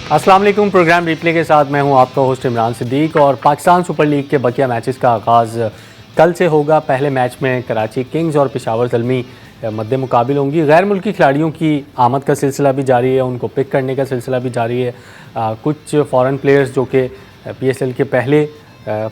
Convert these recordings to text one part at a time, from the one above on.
अस्सलाम वालेकुम। Programme replay के साथ मैं हूं आपका होस्ट इमरान सिद्दीक और पाकिस्तान सुपर लीग के बकिया मैचेस का आगाज़ कल से होगा। पहले मैच में कराची किंग्स और पेशावर ज़ल्मी मद्दे मुकाबिल होंगी। गैर मुल्की खिलाड़ियों की आमद का सिलसिला भी जारी है, उनको पिक करने का सिलसिला भी जारी है। कुछ फ़ॉरेन प्लेयर्स जो कि PSL के पहले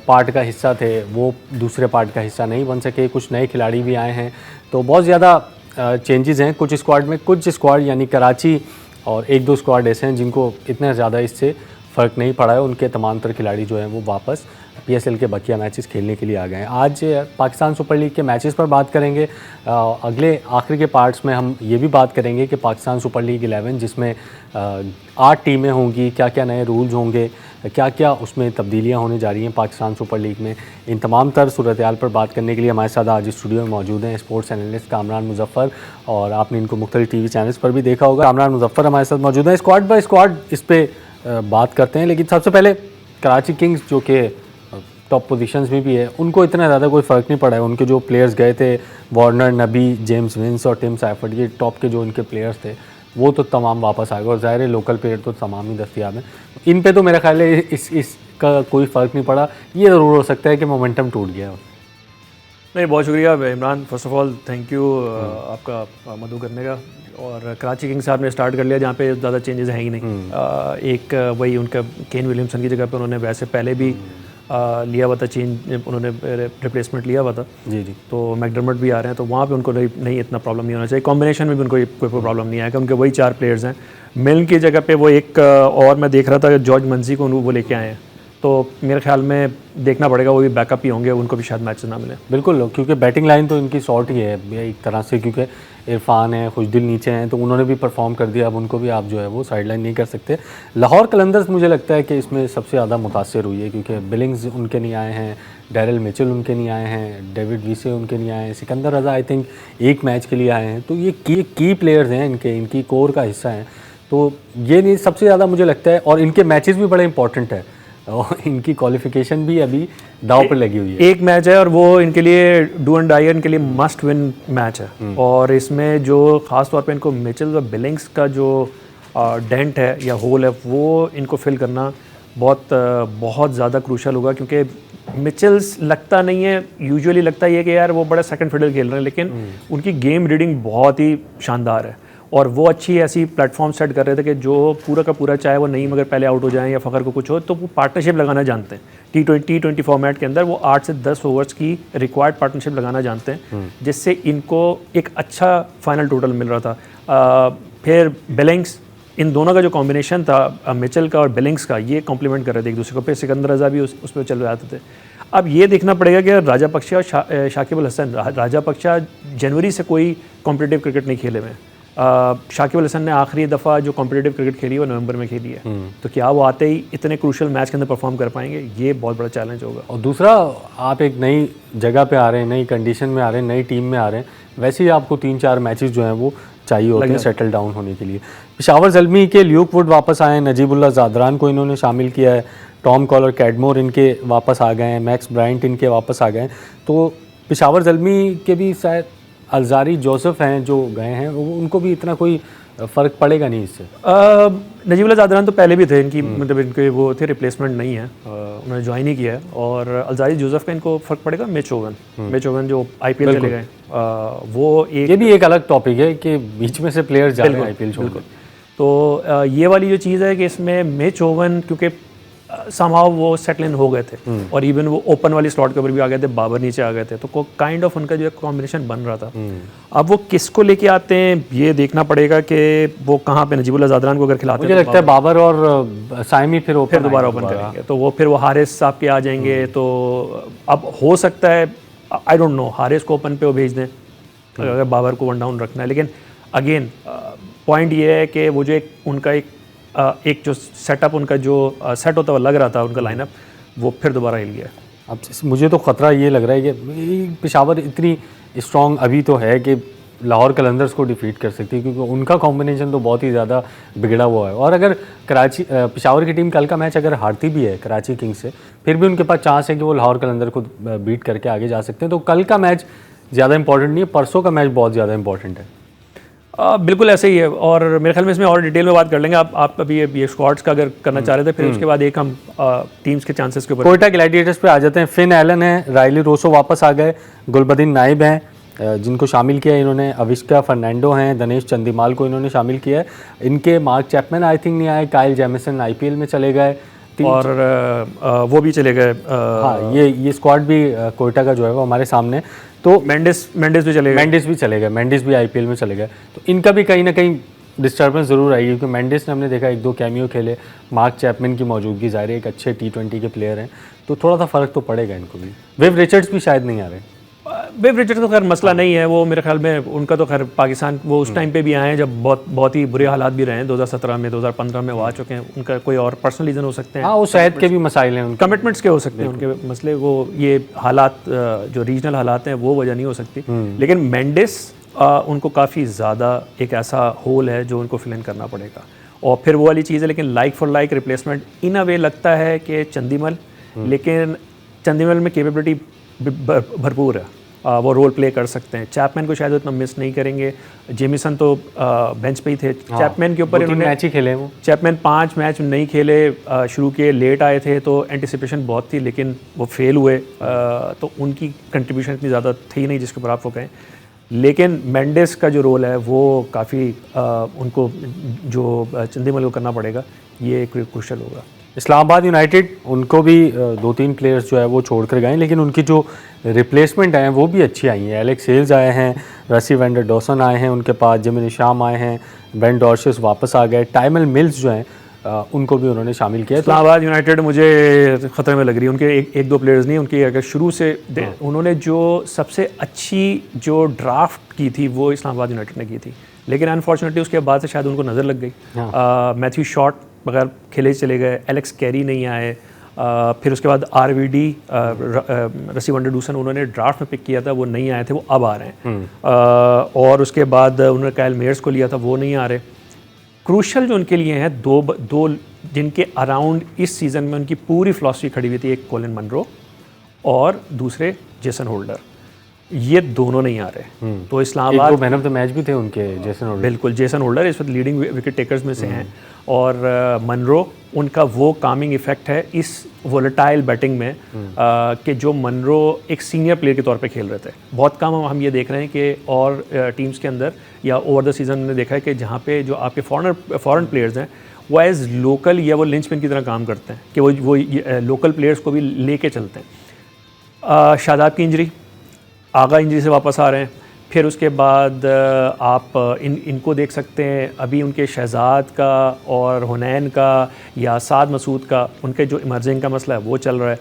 पार्ट का हिस्सा थे वो दूसरे पार्ट का हिस्सा नहीं बन सके। कुछ नए खिलाड़ी भी आए हैं, तो बहुत ज़्यादा चेंजेस हैं कुछ स्क्वाड में। कुछ स्क्वाड यानी कराची और एक दो स्क्वाड ऐसे हैं जिनको इतना ज़्यादा इससे फ़र्क नहीं पड़ा है। उनके तमाम तर खिलाड़ी जो हैं वो वापस PSL के बकिया मैचेस खेलने के लिए आ गए हैं। आज पाकिस्तान सुपर लीग के मैचेस पर बात करेंगे। अगले आखिर के पार्ट्स में हम ये भी बात करेंगे कि पाकिस्तान सुपर लीग 11 जिसमें 8 टीमें होंगी, क्या क्या नए रूल्स होंगे, क्या क्या उसमें तब्दीलियाँ होने जा रही हैं पाकिस्तान सुपर लीग में। इन तमाम तर सूरत हाल पर बात करने के लिए हमारे साथ आज स्टूडियो में मौजूद हैं स्पोर्ट्स एनालिस्ट कामरान मुजफ्फर, और आपने इनको मुख्तलिफ TV चैनल्स पर भी देखा होगा। कामरान मुजफ्फर हमारे साथ मौजूद हैं। स्क्वाड बाय स्क्वाड इस पर बात करते हैं, लेकिन सबसे पहले कराची किंग्स जो कि टॉप पोजीशंस में भी है, उनको इतना ज़्यादा कोई फ़र्क नहीं पड़ा है। उनके जो प्लेयर्स गए थे, वार्नर, नबी, जेम्स विंस और टिम सैफर्ड, ये टॉप के जो उनके प्लेयर्स थे वो तो तमाम वापस आ गए, और ज़ाहिर है लोकल प्लेयर तो तमाम ही दस्तियाब हैं। इन पे तो मेरा ख्याल है इसका कोई फ़र्क नहीं पड़ा। ये ज़रूर हो सकता है कि मोमेंटम टूट गया हो। नहीं, बहुत शुक्रिया Imran. First of all thank you आपका मदद करने का। और कराची किंग्स साहब ने स्टार्ट कर लिया जहाँ पे ज़्यादा चेंजेस हैं ही नहीं। एक वही उनका केन विलियमसन की जगह पे उन्होंने वैसे पहले भी लिया हुआ था चेंज, उन्होंने रिप्लेसमेंट लिया हुआ था। जी जी। तो मैकडर्मट भी आ रहे हैं, तो वहाँ पे उनको नहीं इतना प्रॉब्लम नहीं होना चाहिए। कॉम्बिनेशन में भी उनको कोई प्रॉब्लम नहीं आएगा। उनके वही 4 प्लेयर्स हैं। मिल्न की जगह पे वो एक और मैं देख रहा था जॉर्ज मंजी को वो लेके आए हैं, तो मेरे ख्याल में देखना पड़ेगा, वो भी बैकअप ही होंगे, उनको भी शायद मैच ना मिले। बिल्कुल, क्योंकि बैटिंग लाइन तो इनकी शॉर्ट ही है एक तरह से, क्योंकि इरफान है, खुशदिल नीचे हैं, तो उन्होंने भी परफॉर्म कर दिया। अब उनको भी आप जो है वो साइड लाइन नहीं कर सकते। लाहौर कलंदर्स मुझे लगता है कि इसमें सबसे ज़्यादा मुतासर हुई है, क्योंकि बिलिंग्स उनके नहीं आए हैं, डैरल मिचेल उनके नहीं आए हैं, डेविड वीसे उनके नहीं आए हैं, सिकंदर रज़ा आई थिंक एक मैच के लिए आए हैं। तो ये की प्लेयर्स हैं, इनकी कोर का हिस्सा हैं। तो ये नहीं सबसे ज़्यादा मुझे लगता है, और इनके मैचेस भी बड़े इंपॉर्टेंट है और इनकी क्वालिफिकेशन भी अभी दाव पर लगी हुई है। एक मैच है और वो इनके लिए डू एंड डाई, इनके लिए मस्ट विन मैच है। और इसमें जो ख़ास तौर पे इनको मिचेल और बिलिंग्स का जो डेंट है या होल है वो इनको फिल करना बहुत ज़्यादा क्रूशल होगा, क्योंकि मिचेल्स लगता नहीं है, यूजुअली लगता ही है कि यार वो बड़ा सेकंड फिडल खेल रहे हैं, लेकिन उनकी गेम रीडिंग बहुत ही शानदार है। और वो अच्छी ऐसी प्लेटफॉर्म सेट कर रहे थे कि जो पूरा का पूरा, चाहे वो नहीं मगर पहले आउट हो जाए या फ़खर को कुछ हो, तो वो पार्टनरशिप लगाना जानते हैं। T20 फॉर्मेट के अंदर वो 8 से 10 ओवर्स की रिक्वायर्ड पार्टनरशिप लगाना जानते हैं, जिससे इनको एक अच्छा फाइनल टोटल मिल रहा था। फिर बिलिंग्स, इन दोनों का जो कॉम्बिनेशन था मिचेल का और बिलिंग्स का, ये कॉम्प्लीमेंट कर रहे थे एक दूसरे को। फिर सिकंदर रज़ा भी उस पर चल जाते थे। अब ये देखना पड़ेगा कि राजापक्षा और शाकिब अल हसन, राजापक्षा जनवरी से कोई कॉम्पिटिटिव क्रिकेट नहीं खेले हुए हैं। शाकिब अल हसन ने आखिरी दफ़ा जो कॉम्पिटिटिव क्रिकेट खेली है वो नवंबर में खेली है। तो क्या वो आते ही इतने क्रूशल मैच के अंदर परफॉर्म कर पाएंगे, ये बहुत बड़ा चैलेंज होगा। और दूसरा, आप एक नई जगह पे आ रहे हैं, नई कंडीशन में आ रहे हैं, नई टीम में आ रहे हैं, वैसे ही आपको 3-4 मैचेस जो हैं वो चाहिए होते हैं सेटल डाउन होने के लिए। पेशावर ज़ल्मी के ल्यूक वुड वापस आए हैं, नजीबुल्लाह ज़ादरान को इन्होंने शामिल किया है, टॉम कॉलर, कैडमोर इनके वापस आ गए हैं, मैक्स ब्रायंट इनके वापस आ गए हैं। तो पेशावर ज़ल्मी के भी शायद अलजारी जोसेफ हैं जो गए हैं, उनको भी इतना कोई फ़र्क पड़ेगा नहीं इससे। नजीबुल्लाह ज़ादरान तो पहले भी थे, इनकी मतलब इनके वो थे, रिप्लेसमेंट नहीं है, उन्होंने ज्वाइन ही किया है। और अलजारी जोसेफ का इनको फ़र्क पड़ेगा। मिच ओवन जो IPL चले गए, वो एक, ये भी एक अलग टॉपिक है कि बीच में से प्लेयर्स जा रहे हैं IPL छोड़। तो ये वाली जो चीज़ है कि इसमें मिच ओवन क्योंकि समहाउ वो सेटल इन हो गए थे, और इवन वो ओपन वाली स्लॉट के ऊपर भी आ गए थे, बाबर नीचे आ गए थे, तो काइंड ऑफ उनका जो कॉम्बिनेशन बन रहा था। अब वो किसको लेके आते हैं ये देखना पड़ेगा कि वो कहाँ पे। नजीबुल्लाह ज़ादरान को अगर खिलाते हैं, मुझे लगता है बाबर और साइमी फिर दोबारा ओपन करेंगे, तो वो फिर वो हारिस साहब के आ जाएंगे। तो अब हो सकता है, आई डोंट नो, हारिस को ओपन पे वो भेज दें अगर बाबर को 1 डाउन रखना है। लेकिन अगेन पॉइंट ये है कि वो जो उनका एक जो सेटअप उनका जो सेट होता हुआ लग रहा था उनका लाइनअप, वो फिर दोबारा हिल गया। अब मुझे तो ख़तरा ये लग रहा है कि पेशावर इतनी स्ट्रॉन्ग अभी तो है कि लाहौर कलंदर्स को डिफीट कर सकती है, क्योंकि उनका कॉम्बिनेशन तो बहुत ही ज़्यादा बिगड़ा हुआ है। और अगर पेशावर की टीम कल का मैच अगर हारती भी है कराची किंग्स से, फिर भी उनके पास चांस है कि वो लाहौर कलंदर को बीट करके आगे जा सकते हैं। तो कल का मैच ज़्यादा इंपॉर्टेंट नहीं है, परसों का मैच बहुत ज़्यादा इंपॉर्टेंट है। बिल्कुल ऐसे ही है, और मेरे ख्याल में इसमें और डिटेल में बात कर लेंगे। आप अभी ये स्क्वाड्स का अगर करना चाह रहे थे, फिर उसके बाद एक हम टीम्स के चांसेस के ऊपर। कोयटा ग्लैडिएटर्स पे आ जाते हैं। फिन एलन है, रायली रोसो वापस आ गए, गुलबदीन नाइब हैं जिनको शामिल किया इन्होंने, अविष्का फर्नांडो हैं, दिनेश चंदीमाल को इन्होंने शामिल किया है। इनके मार्क चैपमैन आई थिंक नहीं आए, काइल जेमिसन आईपीएल में चले गए, और वो भी चले गए। हाँ, ये स्क्वाड भी कोयटा का जो है वो हमारे सामने। तो मेंडिस भी चले गए। मेंडिस भी आईपीएल में चले गए। तो इनका भी कहीं ना कहीं डिस्टर्बेंस ज़रूर आएगी, क्योंकि मेंडिस ने हमने देखा 1-2 कैमियो खेले, मार्क चैपमैन की मौजूदगी ज़ाहिर है, एक अच्छे T20 के प्लेयर हैं, तो थोड़ा सा फ़र्क तो पड़ेगा इनको भी। विव रिचर्ड्स भी शायद नहीं आ रहे। वेव रिचर्ड्स तो खैर मसला नहीं है, वो मेरे ख्याल में उनका तो खैर पाकिस्तान वो उस टाइम पे भी आए हैं जब बहुत ही बुरे हालात भी रहे हैं। 2017 में 2015 में वो आ चुके हैं। उनका कोई और पर्सनल रीज़न हो सकते हैं, हाँ, वो शायद के भी मसाइल हैं, कमिटमेंट्स के हो सकते हैं उनके मसले। वो ये हालात जो रीजनल हालात हैं वो वजह नहीं हो सकती। लेकिन मेंडिस उनको काफ़ी ज़्यादा एक ऐसा होल है जो उनको फिल इन करना पड़ेगा, और फिर वो वाली चीज़ है। लेकिन लाइक फॉर लाइक रिप्लेसमेंट इन अ वे लगता है कि चंदीमल, लेकिन चंदीमल में कैपेबिलिटी भरपूर है, वो रोल प्ले कर सकते हैं। चैपमैन को शायद उतना मिस नहीं करेंगे। जेमिसन तो बेंच पे ही थे। चैपमैन के ऊपर इन्होंने मैच ही खेले वो। चैपमैन 5 मैच नहीं खेले, शुरू के लेट आए थे तो एंटिसिपेशन बहुत थी, लेकिन वो फेल हुए, तो उनकी कंट्रीब्यूशन इतनी ज़्यादा थी नहीं जिसके ऊपर आप वो कहें। लेकिन मेंडिस का जो रोल है वो काफ़ी उनको जो चंदीमल को करना पड़ेगा, ये क्रूशियल होगा। इस्लामाबाद यूनाइटेड, उनको भी 2-3 प्लेयर्स जो है वो छोड़ कर गए, लेकिन उनकी जो रिप्लेसमेंट हैं वो भी अच्छी आई हैं। एलेक्स हेल्स आए हैं, रसी वेंडर डॉसन आए हैं उनके पास, जिमिनी शाम आए हैं, बेन डॉर्शिस वापस आ गए, टाइमल मिल्स जो हैं उनको भी उन्होंने शामिल किया। इस्लामाबाद यूनाइटेड मुझे ख़तरे में लग रही है। उनके एक दो प्लेयर्स नहीं, उनकी अगर शुरू से उन्होंने जो सबसे अच्छी जो ड्राफ्ट की थी वो इस्लामाबाद यूनाइटेड ने की थी, लेकिन अनफॉर्चुनेटली उसके बाद से शायद उनको नज़र लग गई। मैथ्यू शॉट बगैर खेले चले गए, एलेक्स कैरी नहीं आए, फिर उसके बाद RVD रसी वंडर डूसन उन्होंने ड्राफ्ट में पिक किया था, वो नहीं आए थे, वो अब आ रहे हैं। और उसके बाद उन्होंने काइल मेयर्स को लिया था, वो नहीं आ रहे। क्रूशल जो उनके लिए हैं दो जिनके अराउंड इस सीज़न में उनकी पूरी फिलॉसफी खड़ी हुई थी, एक कोलिन मनरो और दूसरे जेसन होल्डर, ये दोनों नहीं आ रहे। तो Islamabad man of the match भी थे उनके जेसन होल्डर। बिल्कुल, जेसन होल्डर इस वक्त लीडिंग विकेट टेकर्स में से हैं, और मनरो उनका वो कामिंग इफेक्ट है इस वोलेटाइल बैटिंग में कि जो मनरो एक सीनियर प्लेयर के तौर पे खेल रहे थे। बहुत कम हम ये देख रहे हैं कि और टीम्स के अंदर या ओवर द सीज़न ने देखा है कि जहाँ पे जो आपके फॉरेन प्लेयर्स हैं वो एज लोकल या वो लिंचपिन की तरह काम करते हैं कि वो लोकल प्लेयर्स को भी लेके चलते हैं। शादाब की इंजरी, आगा इंजरी से वापस आ रहे हैं। फिर उसके बाद आप इनको देख सकते हैं, अभी उनके शहजाद का और हुनैन का या साद मसूद का, उनके जो इमर्जिंग का मसला है वो चल रहा है।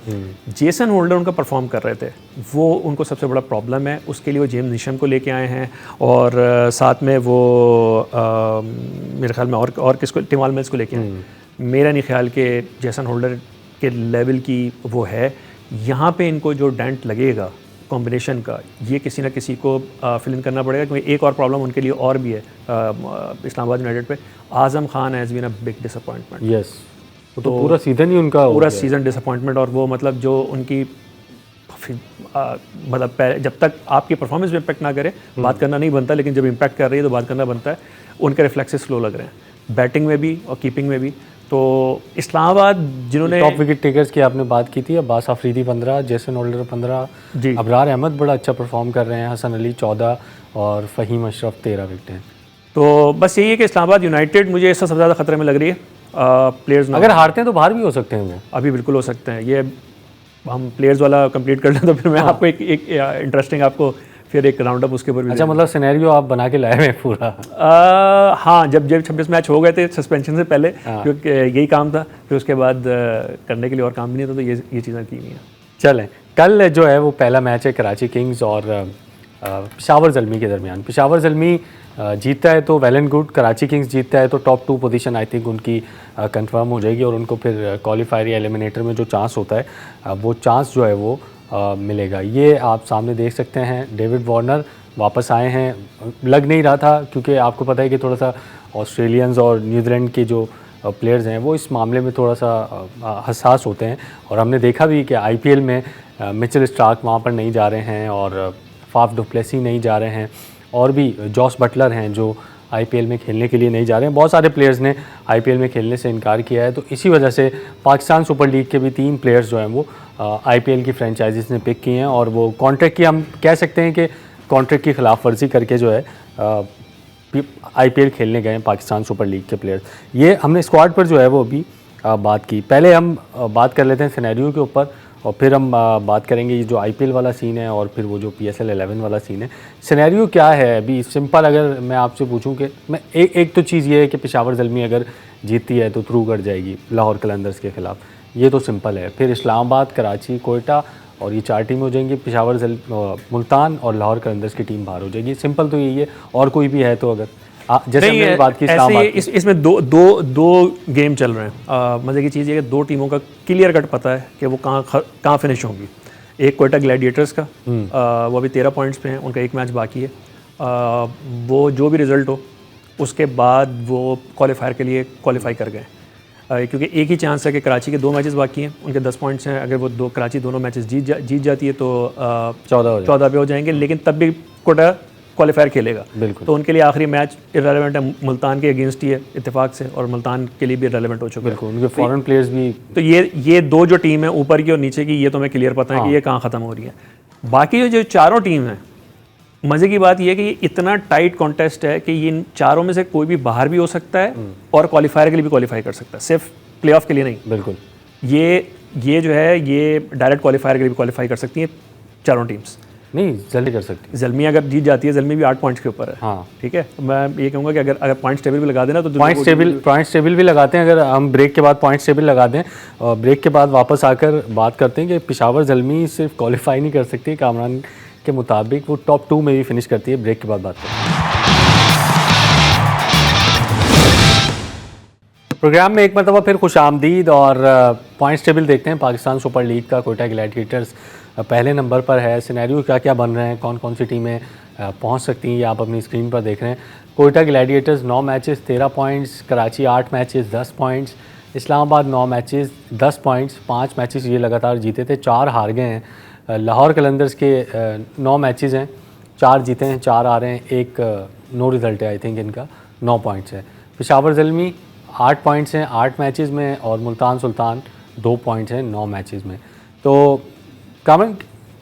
जेसन होल्डर उनका परफॉर्म कर रहे थे, वो उनको सबसे बड़ा प्रॉब्लम है। उसके लिए वो जेम्स निशम को लेके आए हैं, और साथ में वो मेरे ख्याल में और किसको, टिम आलमेंस को लेके आए। मेरा नहीं ख्याल कि जेसन होल्डर के लेवल की वो है। यहाँ पे इनको जो डेंट लगेगा कॉम्बिनेशन का, ये किसी ना किसी को फिल इन करना पड़ेगा, क्योंकि एक और प्रॉब्लम उनके लिए और भी है इस्लामाबाद यूनाइटेड पे। Azam Khan has been a big disappointment. Yes, तो पूरा सीज़न ही उनका पूरा सीज़न डिसअपॉइंटमेंट, और वो मतलब जो उनकी मतलब जब तक आपकी परफॉर्मेंस में इम्पैक्ट ना करे बात करना नहीं बनता, लेकिन जब इम्पैक्ट कर रही है तो बात करना बनता है। उनके रिफ्लेक्सेस स्लो लग रहे हैं बैटिंग में भी और कीपिंग में भी। तो इस्लामाबाद जिन्होंने टॉप विकेट टेकर्स की आपने बात की थी, अब्बास आफरीदी 15, जेसन होल्डर 15 जी, अबरार अहमद बड़ा अच्छा परफॉर्म कर रहे हैं, हसन अली 14 और फ़हीम अशरफ 13 विकेटें। तो बस यही है कि इस्लामाबाद यूनाइटेड मुझे इससे सबसे ज़्यादा खतरे में लग रही है। प्लेयर्स अगर हारते हैं तो बाहर भी हो सकते हैं वो, अभी बिल्कुल हो सकते हैं। ये हम प्लेयर्स वाला कंप्लीट कर लें तो फिर मैं आपको एक इंटरेस्टिंग आपको फिर एक राउंड अप उसके ऊपर भी। अच्छा, मतलब सिनेरियो आप बना के लाए हुए हैं पूरा। हाँ, जब 26 मैच हो गए थे सस्पेंशन से पहले, क्योंकि यही काम था, फिर उसके बाद करने के लिए और काम भी नहीं था, तो ये चीज़ें की हुई हैं। चलें, कल जो है वो पहला मैच है कराची किंग्स और पेशावर ज़ल्मी के दरमियान। पेशावर ज़ल्मी जीतता है तो well and good, Karachi Kings जीतता है तो टॉप 2 पोजीशन आई थिंक उनकी कंफर्म हो जाएगी, और उनको फिर क्वालिफायर या एलिमिनेटर में जो चांस होता है वो चांस जो है वो मिलेगा। ये आप सामने देख सकते हैं, डेविड वार्नर वापस आए हैं। लग नहीं रहा था, क्योंकि आपको पता है कि थोड़ा सा ऑस्ट्रेलियंस और न्यूजीलैंड के जो प्लेयर्स हैं वो इस मामले में थोड़ा सा हसास होते हैं, और हमने देखा भी कि IPL में मिचेल स्टार्क वहाँ पर नहीं जा रहे हैं, और फाफ डुप्लेसी नहीं जा रहे हैं, और भी जॉस बटलर हैं जो आईपीएल में खेलने के लिए नहीं जा रहे हैं। बहुत सारे प्लेयर्स ने आईपीएल में खेलने से इनकार किया है, तो इसी वजह से पाकिस्तान सुपर लीग के भी 3 प्लेयर्स जो हैं वो आईपीएल की फ्रेंचाइजीज ने पिक किए हैं और वो कॉन्ट्रैक्ट की, हम कह सकते हैं कि कॉन्ट्रैक्ट की खिलाफ वर्जी करके जो है आईपीएल खेलने गए हैं पाकिस्तान सुपर लीग के प्लेयर्स। ये हमने स्क्वाड पर जो है वो अभी बात की। पहले हम बात कर लेते हैं सिनेरियो के ऊपर और फिर हम बात करेंगे ये जो आईपीएल वाला सीन है और फिर वो जो PSL 11 वाला सीन है। सिनेरियो क्या है अभी सिंपल, अगर मैं आपसे पूछूं कि मैं एक तो चीज़ ये है कि पेशावर ज़ल्मी अगर जीतती है तो थ्रू कर जाएगी लाहौर कलंदर्स के ख़िलाफ़, ये तो सिंपल है। फिर इस्लामाबाद, कराची, कोयटा और ये 4 टीम हो जाएंगी, पेशावर मुल्तान और लाहौर कलंदर्स की टीम बाहर हो जाएगी। सिंपल तो यही है, और कोई भी है तो अगर जैसे हमने बात की इसमें दो गेम चल रहे हैं। मज़े की चीज़ ये कि 2 टीमों का क्लियर कट पता है कि वो कहाँ फिनिश होंगी। एक कोयटा ग्लैडिएटर्स का वो अभी 13 पॉइंट्स पे हैं, उनका 1 मैच बाकी है। वो जो भी रिज़ल्ट हो उसके बाद वो क्वालिफायर के लिए क्वालिफाई कर गए, क्योंकि एक ही चांस है कि कराची के 2 मैचेस बाकी हैं, उनके 10 पॉइंट्स हैं। अगर वो कराची दोनों मैचेस जीत जाती है तो 14 पे हो जाएंगे, लेकिन तब भी कोयटा क्वालिफायर खेलेगा। बिल्कुल। तो उनके लिए आखिरी मैच इररेलेवेंट है, मुल्तान के अगेंस्ट ही है इत्तेफाक से, और मुल्तान के लिए भी इररेलेवेंट हो चुका है। बिल्कुल, उनके फॉरेन प्लेयर्स भी। तो ये 2 जो टीम है ऊपर की और नीचे की, ये तो मैं क्लियर पता है कि ये कहाँ ख़त्म हो रही है। बाकी जो 4 टीम हैं, मज़े की बात यह है कि ये इतना टाइट कॉन्टेस्ट है कि इन 4 में से कोई भी बाहर भी हो सकता है और क्वालिफायर के लिए भी क्वालिफाई कर सकता है, सिर्फ प्लेऑफ के लिए नहीं। बिल्कुल, ये जो है ये डायरेक्ट क्वालिफायर के लिए भी क्वालिफाई कर सकती हैं 4 टीम्स। नहीं जल्दी कर सकती। ज़ल्मी अगर जीत जाती है, ज़ल्मी भी 8 पॉइंट्स के ऊपर है। हाँ ठीक है, मैं ये कहूँगा कि अगर पॉइंट्स टेबल भी लगा देना तो पॉइंट्स टेबल भी लगाते हैं। अगर हम ब्रेक के बाद पॉइंट्स टेबल लगा दें और ब्रेक के बाद वापस आकर बात करते हैं कि पेशावर ज़ल्मी सिर्फ क्वालिफाई नहीं कर सकती, कामरान के मुताबिक वो टॉप 2 में भी फिनिश करती है। ब्रेक के बाद बात करते हैं। प्रोग्राम में एक मरतबा फिर खुश आमदीद और पॉइंट्स टेबल देखते हैं। पाकिस्तान सुपर लीग का कोयटा ग्लैडिएटर्स पहले नंबर पर है। सिनेरियो क्या क्या बन रहे हैं, कौन कौन सी टीमें पहुंच सकती हैं, ये आप अपनी स्क्रीन पर देख रहे हैं। Quetta Gladiators 9 matches 13 points, Karachi 8 matches 10 points, Islamabad 9 matches 10 points, 5 matches ये लगातार जीते थे, 4 हार गए हैं। लाहौर कलंदर्स के 9 मैचेस हैं, 4 जीते हैं, 4 आ रहे हैं, एक नो रिज़ल्ट है आई थिंक इनका, 9 पॉइंट्स है। पेशावर ज़ल्मी 8 पॉइंट्स हैं 8 मैचेस में, और मुल्तान सुल्तान 2 पॉइंट्स हैं 9 मैचेस में। तो कामन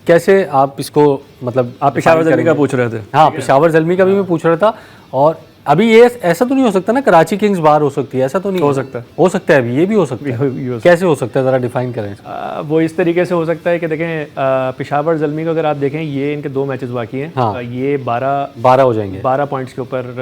कैसे आप इसको, मतलब आप पेशावर ज़ल्मी का पूछ रहे थे? हाँ, पेशावर ज़ल्मी का भी मैं पूछ रहा था। और अभी ये ऐसा तो नहीं हो सकता ना कराची किंग्स बाहर हो सकती है, ऐसा तो नहीं हो सकता? हो सकता है अभी ये भी हो सकता है। कैसे हो सकता है, ज़रा डिफाइन करें। वो इस तरीके से हो सकता है कि देखें, पेशावर ज़ल्मी को अगर आप देखें, ये इनके 2 मैचेस बाकी हैं। हाँ। ये 12 हो जाएंगे, 12 पॉइंट्स के ऊपर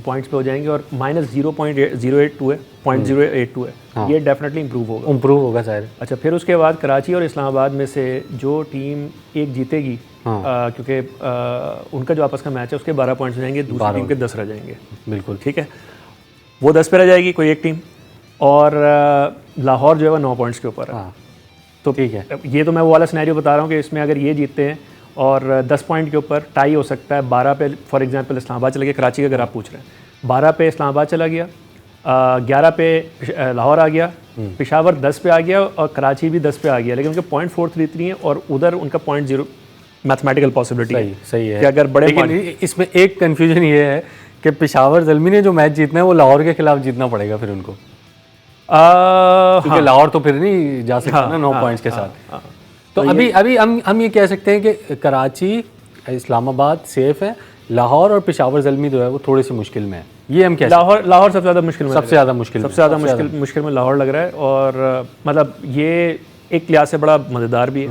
पॉइंट्स पे हो जाएंगे, और -0.082 है, 0.082 है। हाँ। ये डेफिनेटली इंप्रूव होगा शायद। अच्छा, फिर उसके बाद कराची और इस्लामाबाद में से जो टीम एक जीतेगी, हाँ। क्योंकि उनका जो आपस का मैच है उसके 12 पॉइंट्स हो जाएंगे, दूसरी टीम के 10 रह जाएंगे। बिल्कुल ठीक है, वो 10 पे रह जाएगी कोई एक टीम, और लाहौर जो है वो 9 पॉइंट्स के ऊपर है। हाँ। तो ठीक है, ये तो मैं वो वाला सिनेरियो बता रहा हूँ कि इसमें अगर ये जीतते हैं और 10 पॉइंट के ऊपर टाई हो सकता है। 12 पे फॉर एग्जांपल इस्लामाबाद चला गया, कराची का अगर आप पूछ रहे हैं, 12 पे इस्लामाबाद चला गया, 11 पे लाहौर आ गया, पेशावर 10 पे आ गया, और कराची भी 10 पे आ गया, लेकिन उनके 0.433 हैं, और उधर उनका 0.0 मैथमेटिकल पॉसिबिलिटी सही है कि अगर बड़े, लेकिन इसमें एक कन्फ्यूजन ये है कि पेशावर ज़ल्मी ने जो मैच जीतना है वो लाहौर के खिलाफ जीतना पड़ेगा फिर उनको, क्योंकि लाहौर तो फिर नहीं जा सकता ना 9 पॉइंट्स के साथ। तो अभी हम ये कह सकते हैं कि कराची इस्लामाबाद सेफ है, लाहौर और पेशावर ज़ल्मी जो है वो थोड़ी सी मुश्किल में है। ये हम क्या, लाहौर सबसे ज़्यादा मुश्किल में, सबसे ज़्यादा मुश्किल में लाहौर लग रहा है। और मतलब ये एक लिहाज से बड़ा मज़ेदार भी है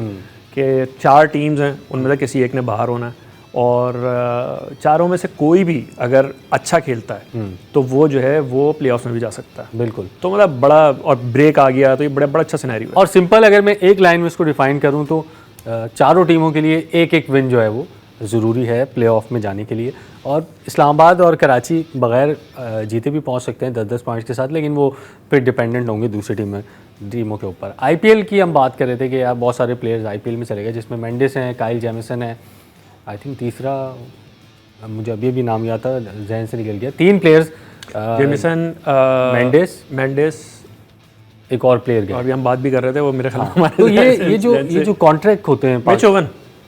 कि 4 टीम्स हैं, उनमें से किसी एक ने बाहर होना है, और 4 में से कोई भी अगर अच्छा खेलता है तो वो जो है वो प्लेऑफ्स में भी जा सकता है। बिल्कुल। तो मतलब बड़ा, और ब्रेक आ गया तो ये बड़ा अच्छा सिनेरियो है। और सिंपल अगर मैं एक लाइन में इसको डिफाइन करूं तो 4 टीमों के लिए एक विन जो है वो ज़रूरी है प्लेऑफ में जाने के लिए। और इस्लामाबाद और कराची बगैर जीते भी पहुंच सकते हैं 10-10 पॉइंट्स के साथ, लेकिन वो फिर डिपेंडेंट होंगे दूसरी टीमों के ऊपर। आईपीएल की हम बात कर रहे थे कि यार बहुत सारे प्लेयर्स आईपीएल में चले गए, जिसमें मेंडिस हैं, काइल जेमिसन है, आई थिंक तीसरा मुझे अभी भी नाम याद था, जहन से निकल गया। 3 प्लेयर्स, जेमिसन, मेंडिस, एक और प्लेयर गया, अभी हम बात भी कर रहे थे वो मेरे ख्याल। तो ये जो कॉन्ट्रैक्ट होते हैं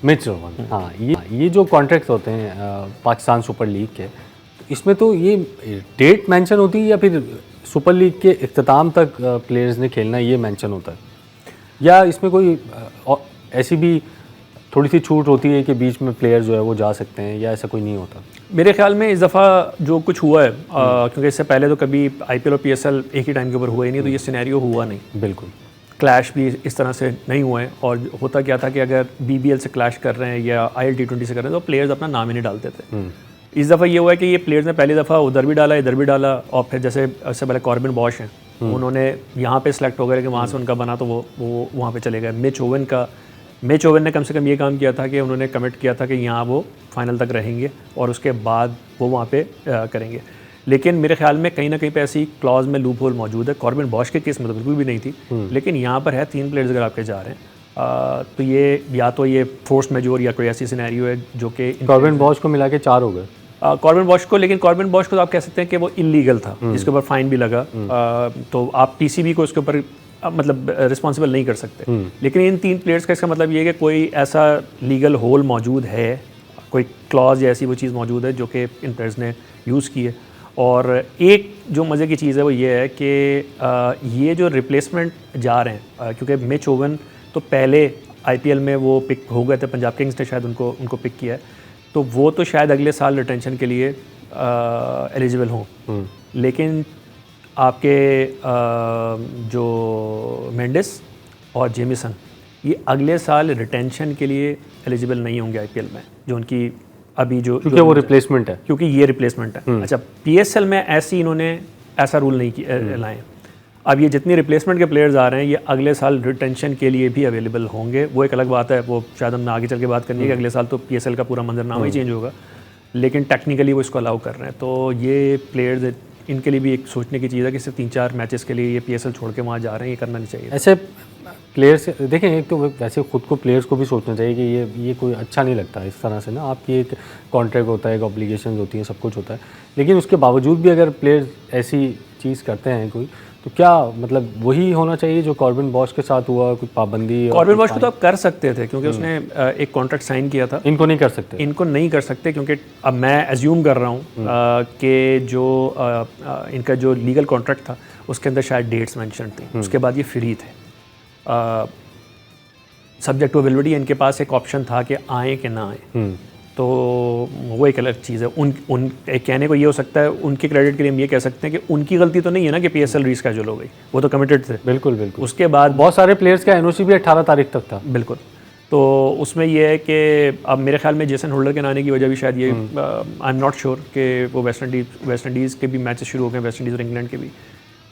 मिच ओवन, हाँ, ये जो कॉन्ट्रैक्ट होते हैं पाकिस्तान सुपर लीग के, तो इसमें तो ये डेट मेंशन होती है या फिर सुपर लीग के इख्तिताम तक प्लेयर्स ने खेलना ये मेंशन होता है, या इसमें कोई ऐसी भी थोड़ी सी छूट होती है कि बीच में प्लेयर जो है वो जा सकते हैं, या ऐसा कोई नहीं होता? मेरे ख्याल में इस दफ़ा जो कुछ हुआ है, क्योंकि इससे पहले तो कभी आईपीएल और पीएसएल एक ही टाइम के ऊपर हुआ ही नहीं, तो ये सिनेरियो हुआ नहीं। बिल्कुल, क्लैश भी इस तरह से नहीं हुए हैं। और होता क्या था कि अगर बीबीएल से क्लैश कर रहे हैं या आईएल T20 से कर रहे हैं तो प्लेयर्स अपना नाम ही नहीं डालते थे। इस दफ़ा ये हुआ है कि ये प्लेयर्स ने पहली दफ़ा उधर भी डाला, इधर भी डाला, और फिर जैसे इससे पहले कॉर्बिन बॉश हैं, उन्होंने यहाँ पे सेलेक्ट हो गए कि वहाँ से उनका बना तो वो वहाँ पे चले गए। मिच ओवन ने कम से कम ये काम किया था कि उन्होंने कमिट किया था कि यहाँ वो फाइनल तक रहेंगे और उसके बाद वो वहाँ पे करेंगे। लेकिन मेरे ख्याल में कहीं ना कहीं पे ऐसी क्लॉज में लूप होल मौजूद है। कॉर्बिन बॉश के केस में तो बिल्कुल भी नहीं थी, लेकिन यहाँ पर है 3 प्लेयर्स अगर आपके जा रहे हैं तो ये या तो ये फोर्स मेजोर या कोई ऐसी सिनेरियो है जो कि कॉर्बिन बॉश को मिला के 4 हो गए। कॉर्बिन बॉश को, लेकिन कॉर्बिन बॉश को तो आप कह सकते हैं कि वो इलीगल था, जिसके ऊपर फाइन भी लगा, तो आप पीसीबी को उसके ऊपर मतलब रिस्पॉन्सिबल नहीं कर सकते। लेकिन इन 3 प्लेयर्स का इसका मतलब ये है कि कोई ऐसा लीगल होल मौजूद है, कोई क्लॉज या ऐसी वो चीज़ मौजूद है जो कि इन प्लेयर्स ने यूज़ की है। और एक जो मज़े की चीज़ है वो ये है कि ये जो रिप्लेसमेंट जा रहे हैं, क्योंकि मिच ओवन तो पहले आईपीएल में वो पिक हो गए थे, पंजाब किंग्स ने शायद उनको पिक किया है, तो वो तो शायद अगले साल रिटेंशन के लिए एलिजिबल हों। लेकिन आपके जो मेंडिस और जेमिसन ये अगले साल रिटेंशन के लिए एलिजिबल नहीं होंगे आईपीएल में, जो उनकी अभी जो क्योंकि वो रिप्लेसमेंट है, क्योंकि ये रिप्लेसमेंट है। अच्छा, पीएसएल में इन्होंने ऐसा रूल नहीं लाए। अब ये जितनी रिप्लेसमेंट के प्लेयर्स आ रहे हैं ये अगले साल रिटेंशन के लिए भी अवेलेबल होंगे। वो एक अलग बात है, वो शायद हमने आगे चल के बात करनी है कि अगले साल तो पीएसएल का पूरा मंजरनामा ही चेंज होगा, लेकिन टेक्निकली वो इसको अलाउ कर रहे हैं। तो ये प्लेयर्स इनके लिए भी एक सोचने की चीज़ है कि सिर्फ 3-4 मैचेस के लिए ये पीएसएल छोड़ के वहाँ जा रहे हैं, ये करना नहीं चाहिए। ऐसे प्लेयर्स देखें, एक तो वैसे खुद को प्लेयर्स को भी सोचना चाहिए कि ये कोई अच्छा नहीं लगता इस तरह से ना। आपकी एक कॉन्ट्रैक्ट होता है, एक ऑब्लिगेशन होती है, सब कुछ होता है, लेकिन उसके बावजूद भी अगर प्लेयर्स ऐसी चीज़ करते हैं कोई, तो क्या मतलब वही होना चाहिए जो कॉर्बिन बॉश के साथ हुआ, कुछ पाबंदी? कॉर्बिन बॉश को तो आप कर सकते थे क्योंकि उसने एक कॉन्ट्रैक्ट साइन किया था। इनको नहीं कर सकते, इनको नहीं कर सकते क्योंकि अब मैं एज्यूम कर रहा हूँ कि जो इनका जो लीगल कॉन्ट्रैक्ट था उसके अंदर शायद डेट्स मेंशन थी, उसके बाद ये फ्री थे। सब्जेक्ट टू अवेलेबिलिटी इनके पास एक ऑप्शन था कि आए कि ना आए, तो वो एक अलग चीज़ है। एक कहने को ये हो सकता है, उनके क्रेडिट के लिए हम ये कह सकते हैं कि उनकी गलती तो नहीं है ना कि पीएसएल रीस्केड्यूल हो गई, वो तो कमिटेड थे। बिल्कुल बिल्कुल। उसके बाद बहुत सारे प्लेयर्स का एनओसी भी 18 तारीख तक था। बिल्कुल। तो उसमें यह है कि अब मेरे ख्याल में जेसन होल्डर के आने की वजह भी शायद ये, आई एम नॉट श्योर कि वो वेस्ट इंडीज़ के भी मैचेस शुरू हो गए, वेस्ट इंडीज़ और इंग्लैंड के भी,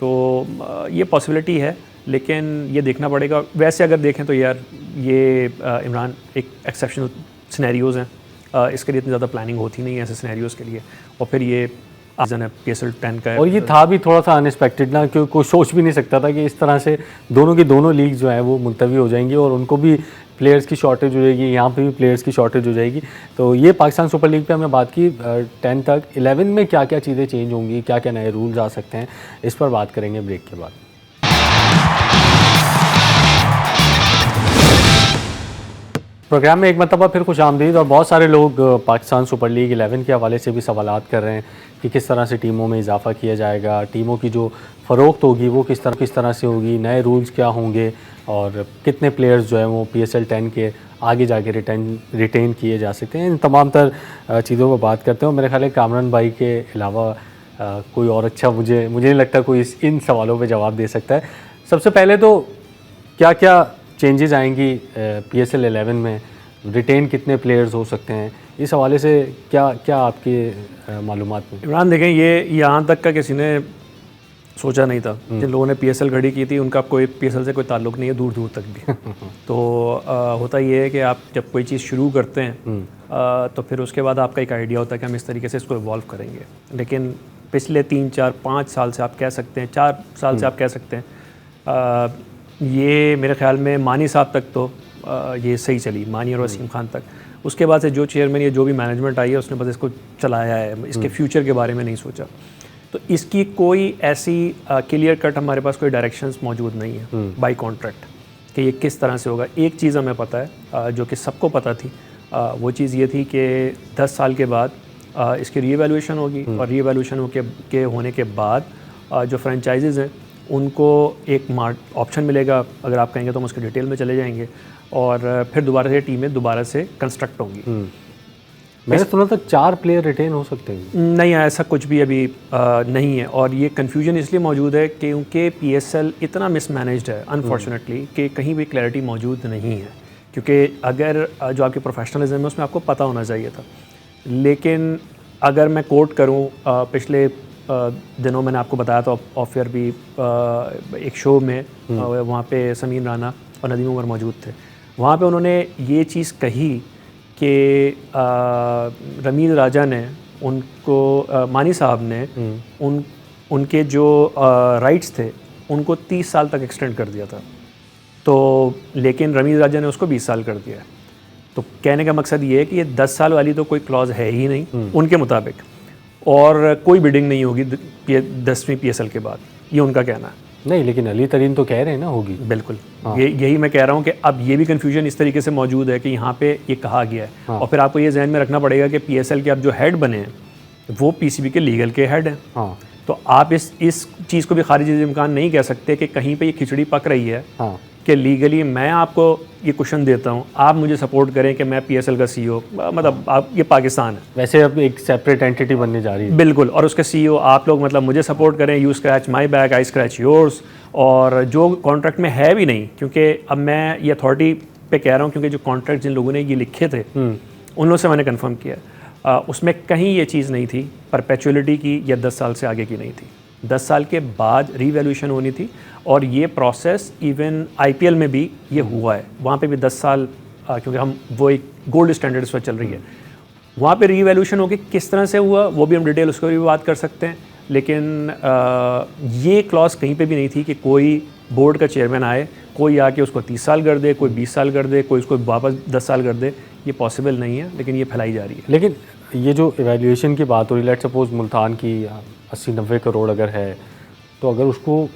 तो ये पॉसिबिलिटी है, लेकिन ये देखना पड़ेगा। वैसे अगर देखें तो यार ये इमरान एक एक्सेप्शनल सिनेरियोज़ हैं, इसके लिए इतनी ज़्यादा प्लानिंग होती नहीं है ऐसे सिनेरियोज़ के लिए, और फिर ये आजन है PSL 10 का है। और ये था भी थोड़ा सा अनएक्सपेक्टेड ना, क्योंकि कोई सोच भी नहीं सकता था कि इस तरह से दोनों की दोनों लीग जो है वो मुलतवी हो जाएंगी और उनको भी प्लेयर्स की शॉर्टेज हो जाएगी, यहाँ पे भी प्लेयर्स की शॉर्टेज हो जाएगी। तो ये पाकिस्तान सुपर लीग पे हमने बात की। 10 तक 11 में क्या क्या चीज़ें चेंज होंगी, क्या क्या नए रूल्स आ सकते हैं, इस पर बात करेंगे ब्रेक के बाद। प्रोग्राम में एक मरतबा फिर खुश आमदीद। और बहुत सारे लोग पाकिस्तान सुपर लीग 11 के हवाले से भी सवालात कर रहे हैं कि किस तरह से टीमों में इजाफा किया जाएगा, टीमों की जो फ़रोख्त होगी वो किस तरह से होगी, नए रूल्स क्या होंगे, और कितने प्लेयर्स जो है वो PSL 10 के आगे जाके रिटेन किए जा सकते हैं। इन तमाम तर चीज़ों पर बात करते हैं। मेरे ख्याल है कामरान भाई के अलावा कोई और अच्छा मुझे नहीं लगता कोई इन सवालों पर जवाब दे सकता है। सबसे पहले तो क्या क्या चेंजेस आएंगी PSL 11 में, रिटेन कितने प्लेयर्स हो सकते हैं, इस हवाले से क्या आपके मालूमात में? इमरान देखें, ये यहाँ तक का किसी ने सोचा नहीं था। जिन लोगों ने PSL घड़ी की थी उनका कोई PSL से कोई ताल्लुक़ नहीं है दूर दूर तक भी। तो होता ये है कि आप जब कोई चीज़ शुरू करते हैं तो फिर उसके बाद आपका एक आइडिया होता है कि हम इस तरीके से इसको इवॉल्व करेंगे। लेकिन पिछले 3, 4, 5 साल से आप कह सकते हैं, 4 साल से आप कह सकते हैं, ये मेरे ख्याल में मानी साहब तक तो ये सही चली, मानी और वसीम खान तक। उसके बाद से जो चेयरमैन या जो भी मैनेजमेंट आई है उसने बस इसको चलाया है, इसके फ्यूचर के बारे में नहीं सोचा। तो इसकी कोई ऐसी क्लियर कट हमारे पास कोई डायरेक्शंस मौजूद नहीं है बाय कॉन्ट्रैक्ट कि ये किस तरह से होगा। एक चीज़ हमें पता है जो कि सबको पता थी, वो चीज़ ये थी कि 10 साल के बाद इसकी रीवैल्यूएशन होगी और रीवैल्यूएशन के होने के बाद जो फ्रेंचाइजीज़ हैं उनको एक ऑप्शन मिलेगा। अगर आप कहेंगे तो हम उसके डिटेल में चले जाएंगे और फिर दोबारा से टीमें दोबारा से कंस्ट्रक्ट होंगी। मैंने सुना था 4 प्लेयर रिटेन हो सकते हैं। नहीं, ऐसा कुछ भी अभी नहीं है और ये कन्फ्यूजन इसलिए मौजूद है क्योंकि PSL इतना मिसमैनेज्ड है अनफॉर्चुनेटली कि कहीं भी क्लैरिटी मौजूद नहीं है। क्योंकि अगर जो आपकी प्रोफेशनलिज्म है उसमें आपको पता होना चाहिए था, लेकिन अगर मैं कोट करूं, पिछले दिनों मैंने आपको बताया था ऑफ एयर भी एक शो में, वहाँ पे समीर राना और नदीम उमर मौजूद थे। वहाँ पे उन्होंने ये चीज़ कही कि रमीज़ राजा ने उनको मानी साहब ने उनके जो राइट्स थे उनको 30 साल तक एक्सटेंड कर दिया था, तो लेकिन रमीज़ राजा ने उसको 20 साल कर दिया है। तो कहने का मकसद ये है कि ये 10 साल वाली तो कोई क्लॉज है ही नहीं उनके मुताबिक, और कोई बिडिंग नहीं होगी 10वीं PSL के बाद, ये उनका कहना है। नहीं, लेकिन अली तरीन तो कह रहे हैं ना होगी। बिल्कुल, यही मैं कह रहा हूँ कि अब ये भी कन्फ्यूजन इस तरीके से मौजूद है कि यहाँ पे ये कहा गया है। और फिर आपको ये जहन में रखना पड़ेगा कि PSL के अब जो हेड बने हैं वो PCB के लीगल के हेड हैं। तो आप इस चीज़ को भी खारिज इम्कान नहीं कह सकते कि कहीं पे ये खिचड़ी पक रही है कि लीगली मैं आपको ये क्वेश्चन देता हूँ, आप मुझे सपोर्ट करें कि मैं PSL का CEO, मतलब आप, ये पाकिस्तान है, वैसे अब एक सेपरेट एंटिटी बनने जा रही है। बिल्कुल, और उसके CEO आप लोग मतलब मुझे सपोर्ट करें, you scratch my back I scratch yours, और जो कॉन्ट्रैक्ट में है भी नहीं, क्योंकि अब मैं ये अथॉरिटी पे कह रहा हूँ क्योंकि जो कॉन्ट्रैक्ट जिन लोगों ने ये लिखे थे उन लोगों से मैंने कंफर्म किया, उसमें कहीं ये चीज़ नहीं थी परपेचुअलिटी की या 10 साल से आगे की नहीं थी। 10 साल के बाद रीवैल्यूएशन होनी थी और ये प्रोसेस इवन IPL में भी ये हुआ है। वहाँ पे भी 10 साल, क्योंकि हम वो एक गोल्ड स्टैंडर्ड्स पर चल रही है, वहाँ पे रीवैल्यूएशन होकर किस तरह से हुआ वो भी हम डिटेल उसको भी बात कर सकते हैं। लेकिन ये क्लॉज कहीं पे भी नहीं थी कि कोई बोर्ड का चेयरमैन आए, कोई आके उसको 30 साल कर दे, कोई 20 साल कर दे, कोई उसको वापस 10 साल कर दे। ये पॉसिबल नहीं है, लेकिन ये फैलाई जा रही है। लेकिन ये जो इवैल्यूएशन की बात हो रही है, लेट सपोज मुल्तान की 80-90 करोड़ अगर है, तो अगर उसको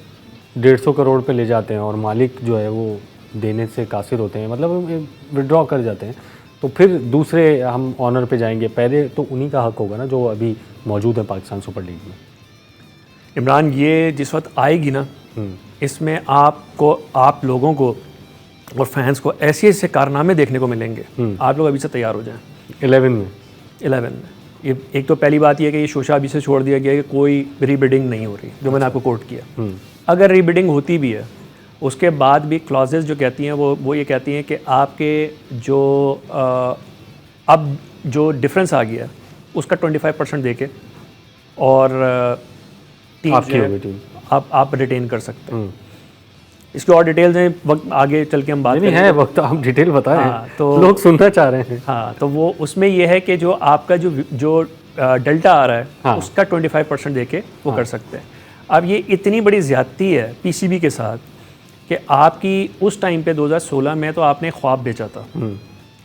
150 करोड़ पे ले जाते हैं और मालिक जो है वो देने से कासिर होते हैं, मतलब विड्रॉ कर जाते हैं, तो फिर दूसरे हम ऑनर पे जाएंगे। पहले तो उन्हीं का हक होगा ना जो अभी मौजूद है पाकिस्तान सुपर लीग में। इमरान, ये जिस वक्त आएगी ना, इसमें आप लोगों को और फैंस को ऐसे ऐसे कारनामे देखने को मिलेंगे। आप लोग अभी से तैयार हो जाएं। 11 में ये एक तो पहली बात यह है कि ये शोशा अभी से छोड़ दिया गया है कि कोई रीबिडिंग नहीं हो रही, जो मैंने आपको कोट किया। अगर रीबिडिंग होती भी है उसके बाद भी क्लॉजेस जो कहती हैं वो ये कहती हैं कि आपके जो अब जो डिफरेंस आ गया उसका 25% देके और टीम आप रिटेन कर सकते हैं। इसकी और डिटेल्स हैं, वक्त आगे चल के हम बात करेंगे। वक्त आप डिटेल बताएं। हाँ, तो लोग सुनना चाह रहे हैं। हाँ, तो वो उसमें ये है कि जो आपका जो डेल्टा आ रहा है, हाँ, उसका 25% देके वो कर सकते हैं। अब ये इतनी बड़ी ज़्यादती है PCB के साथ कि आपकी उस टाइम पे 2016 में तो आपने ख्वाब बेचा था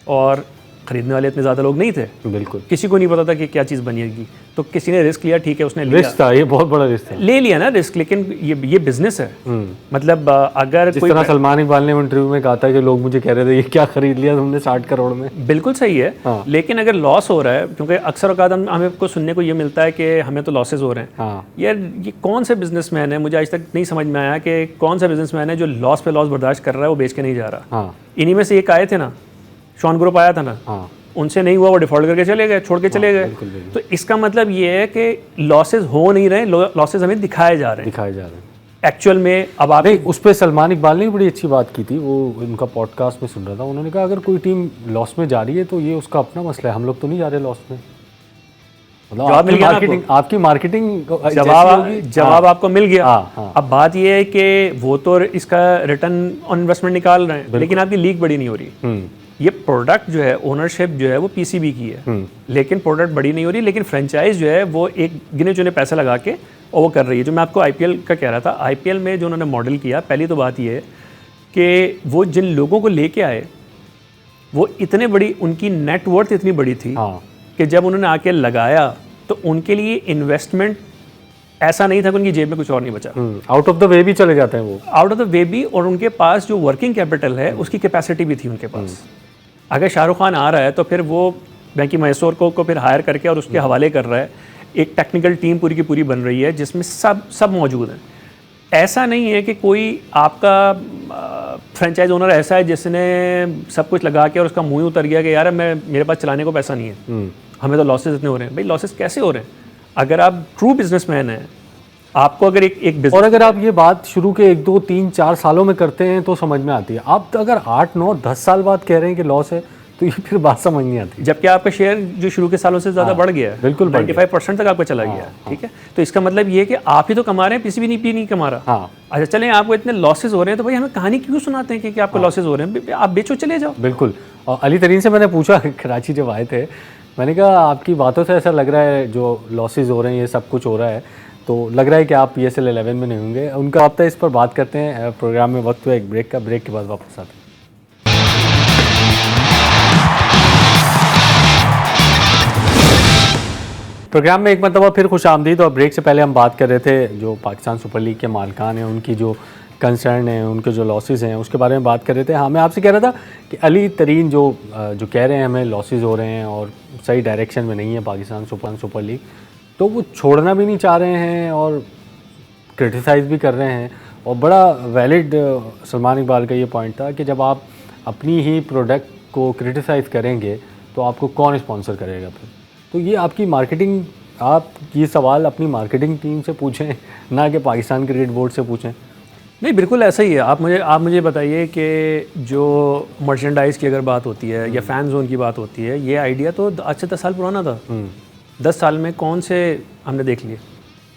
और ख़रीदने वाले इतने ज़्यादा लोग नहीं थे। बिल्कुल, किसी को नहीं पता था कि क्या चीज़ बनेगी, तो किसी ने रिस्क लिया, ठीक है, उसने लिया, रिस्क था, ये बहुत बड़ा रिस्क था, ले लिया ना रिस्क, लेकिन ये बिजनेस है। मतलब अगर जिस तरह सलमान इकबाल ने इंटरव्यू में कहा था कि लोग मुझे कह रहे थे ये क्या खरीद लिया तुमने 60 करोड़ में। बिल्कुल सही है, हाँ। लेकिन अगर लॉस हो रहा है, क्योंकि अक्सर औकात हमें को सुनने को ये मिलता है कि हमें तो लॉसेज हो रहे हैं, हाँ। यार ये कौन से बिजनेसमैन है, मुझे आज तक नहीं समझ में आया कि कौन सा बिजनेसमैन है जो लॉस पे लॉस बर्दाश्त कर रहा है, वो बेच के नहीं जा रहा। इन्हीं में से एक आए थे ना, शॉन ग्रुप आया था ना, उनसे नहीं हुआ, वो डिफॉल्ट करके चले गए, छोड़ के चले गए। तो इसका मतलब ये है कि लॉसेज हो नहीं रहे, लॉसेज हमें दिखाए जा रहे हैं एक्चुअल में। अब आप उस पर सलमान इकबाल ने बड़ी अच्छी बात की थी, वो उनका पॉडकास्ट में सुन रहा था, उन्होंने कहा अगर कोई टीम लॉस में जा रही है तो ये उसका अपना मसला है, हम लोग तो नहीं जा रहे लॉस में। मतलब आपकी मार्केटिंग जवाब आपको मिल गया। अब बात ये है कि वो तो इसका रिटर्न ऑन इन्वेस्टमेंट निकाल रहे हैं, लेकिन आपकी लीक बड़ी नहीं हो रही। ये प्रोडक्ट जो है, ओनरशिप जो है वो PCB की है, लेकिन प्रोडक्ट बड़ी नहीं हो रही, लेकिन फ्रेंचाइज जो है वो एक गिने चुने पैसे लगा के और वो कर रही है। जो मैं आपको IPL का कह रहा था, IPL में जो उन्होंने मॉडल किया, पहली तो बात ये है कि वो जिन लोगों को लेके आए वो इतने बड़ी, उनकी नेटवर्थ इतनी बड़ी थी कि जब उन्होंने आके लगाया तो उनके लिए इन्वेस्टमेंट ऐसा नहीं था कि उनकी जेब में कुछ और नहीं बचा। आउट ऑफ द वे भी चले जाते हैं वो, आउट ऑफ द वे भी, और उनके पास जो वर्किंग कैपिटल है उसकी कैपेसिटी भी थी उनके पास। अगर शाहरुख खान आ रहा है तो फिर वो बैंकी मैसूर को फिर हायर करके और उसके हवाले कर रहा है। एक टेक्निकल टीम पूरी की पूरी बन रही है जिसमें सब मौजूद हैं। ऐसा नहीं है कि कोई आपका फ्रेंचाइज ओनर ऐसा है जिसने सब कुछ लगा के और उसका मुंह उतर गया कि यार मेरे पास चलाने को पैसा नहीं है, हमें तो लॉसेस इतने हो रहे हैं। भाई लॉसेस कैसे हो रहे हैं? अगर आप ट्रू बिजनेसमैन हैं, आपको अगर एक बिजनेस, और अगर आप ये बात शुरू के 1, 2, 3, 4 सालों में करते हैं तो समझ में आती है। आप तो अगर 8, 9, 10 साल बाद कह रहे हैं कि लॉस है तो ये फिर बात समझ नहीं आती। जबकि आपका शेयर जो शुरू के सालों से ज़्यादा बढ़ गया है, बिल्कुल 95% तक आपका चला गया है। ठीक है, तो इसका मतलब ये है कि आप ही तो कमा रहे हैं, पीसीबी नहीं कमा रहा। अच्छा चलें, आपको इतने लॉसेज हो रहे हैं तो भाई हमें कहानी क्यों सुनाते हैं कि आपको लॉसेज हो रहे हैं? आप बेचो, चले जाओ। बिल्कुल। और अली तरीन से मैंने पूछा कराची जब आए थे, मैंने कहा आपकी बातों से ऐसा लग रहा है जो लॉसेज हो रहे हैं ये सब कुछ हो रहा है, तो लग रहा है कि आप PSL 11 में नहीं होंगे। उनका आप इस पर बात करते हैं। प्रोग्राम में वक्त हुआ एक ब्रेक का, ब्रेक के बाद वापस आते हैं। प्रोग्राम में एक मरतबा फिर खुश आमदीद। और ब्रेक से पहले हम बात कर रहे थे जो पाकिस्तान सुपर लीग के मालिकान हैं, उनकी जो कंसर्न है, उनके जो लॉसेस हैं, उसके बारे में बात कर रहे थे। हाँ, मैं आपसे कह रहा था कि अली तरीन जो कह रहे हैं हमें लॉसेस हो रहे हैं और सही डायरेक्शन में नहीं है पाकिस्तान सुपर लीग, तो वो छोड़ना भी नहीं चाह रहे हैं और क्रिटिसाइज़ भी कर रहे हैं। और बड़ा वैलिड सलमान इकबाल का ये पॉइंट था कि जब आप अपनी ही प्रोडक्ट को क्रिटिसाइज़ करेंगे तो आपको कौन स्पॉन्सर करेगा फिर? तो ये आपकी मार्केटिंग, आप ये सवाल अपनी मार्केटिंग टीम से पूछें, ना कि पाकिस्तान क्रिकेट बोर्ड से पूछें। नहीं, बिल्कुल ऐसा ही है। आप मुझे बताइए कि जो मर्चेंडाइज़ की अगर बात होती है या फ़ैन जोन की बात होती है, ये आइडिया तो आज से 10 साल पुराना था। 10 साल में कौन से हमने देख लिए?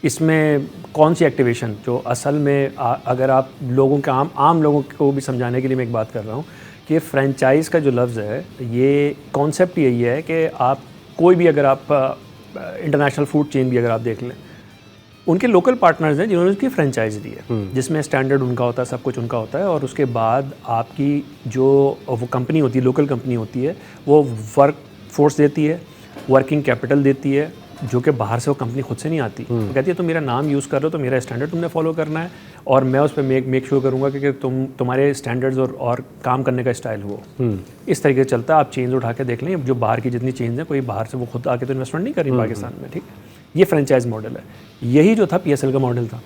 इसमें कौन सी एक्टिवेशन जो असल में अगर आप लोगों के आम लोगों को भी समझाने के लिए मैं एक बात कर रहा हूँ कि फ्रेंचाइज़ का जो लफ्ज़ है, ये कॉन्सेप्ट यही है कि आप कोई भी, अगर आप इंटरनेशनल फूड चेन भी अगर आप देख लें, उनके लोकल पार्टनर्स हैं जिन्होंने उसकी फ्रेंचाइज दी है, जिसमें स्टैंडर्ड उनका होता है, सब कुछ उनका होता है। और उसके बाद आपकी जो वो कंपनी होती है, लोकल कंपनी होती है, वो वर्क फोर्स देती है, वर्किंग कैपिटल देती है, जो कि बाहर से वो कंपनी खुद से नहीं आती। तो कहती है तुम मेरा नाम यूज़ कर रहे हो तो मेरा स्टैंडर्ड तुमने फॉलो करना है और मैं उस पर मेक श्योर करूँगा कि तुम्हारे स्टैंडर्ड्स और काम करने का स्टाइल हो। इस तरीके से चलता है। आप चेंज उठा के देख लें, जो बाहर की जितनी चेंज है, कोई बाहर से वो खुद आके तो इन्वेस्टमेंट नहीं कर रही पाकिस्तान में। ठीक, ये फ्रेंचाइज मॉडल है। यही जो था PSL का मॉडल था।